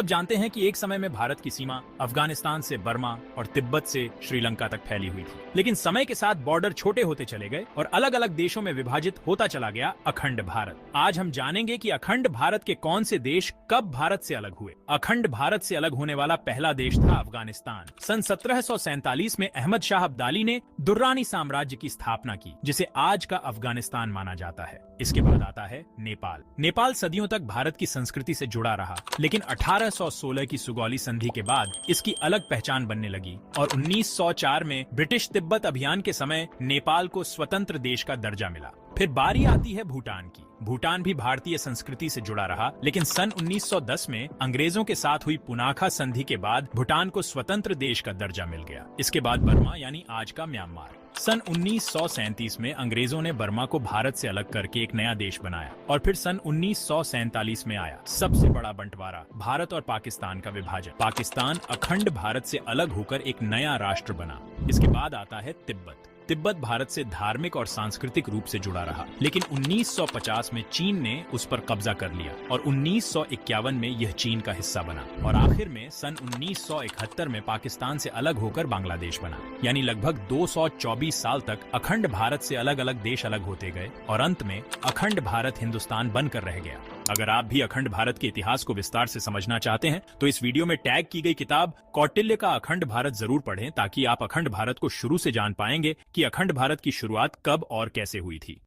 सब जानते हैं कि एक समय में भारत की सीमा अफगानिस्तान से बर्मा और तिब्बत से श्रीलंका तक फैली हुई थी, लेकिन समय के साथ बॉर्डर छोटे होते चले गए और अलग अलग देशों में विभाजित होता चला गया अखंड भारत। आज हम जानेंगे कि अखंड भारत के कौन से देश कब भारत से अलग हुए। अखंड भारत से अलग होने वाला पहला देश था अफगानिस्तान। सन 1747 में अहमद शाह अब्दाली ने दुर्रानी साम्राज्य की स्थापना की, जिसे आज का अफगानिस्तान माना जाता है। इसके बाद आता है नेपाल। नेपाल सदियों तक भारत की संस्कृति से जुड़ा रहा, लेकिन 1816 की सुगौली संधि के बाद इसकी अलग पहचान बनने लगी और 1904 में ब्रिटिश तिब्बत अभियान के समय नेपाल को स्वतंत्र देश का दर्जा मिला। फिर बारी आती है भूटान की। भूटान भी भारतीय संस्कृति से जुड़ा रहा, लेकिन सन 1910 में अंग्रेजों के साथ हुई पुनाखा संधि के बाद भूटान को स्वतंत्र देश का दर्जा मिल गया। इसके बाद बर्मा यानी आज का म्यांमार। सन 1937 में अंग्रेजों ने बर्मा को भारत से अलग करके एक नया देश बनाया और फिर सन 1947 में आया सबसे बड़ा बंटवारा, भारत और पाकिस्तान का विभाजन। पाकिस्तान अखंड भारत से अलग होकर एक नया राष्ट्र बना। इसके बाद आता है तिब्बत। तिब्बत भारत से धार्मिक और सांस्कृतिक रूप से जुड़ा रहा, लेकिन 1950 में चीन ने उस पर कब्जा कर लिया और 1951 में यह चीन का हिस्सा बना और आखिर में सन 1971 में पाकिस्तान से अलग होकर बांग्लादेश बना। यानी लगभग 224 साल तक अखंड भारत से अलग अलग देश अलग होते गए और अंत में अखंड भारत हिंदुस्तान बनकर रह गया। अगर आप भी अखंड भारत के इतिहास को विस्तार से समझना चाहते हैं तो इस वीडियो में टैग की गई किताब कौटिल्य का अखंड भारत जरूर पढ़ें, ताकि आप अखंड भारत को शुरू से जान पाएंगे कि अखंड भारत की शुरुआत कब और कैसे हुई थी।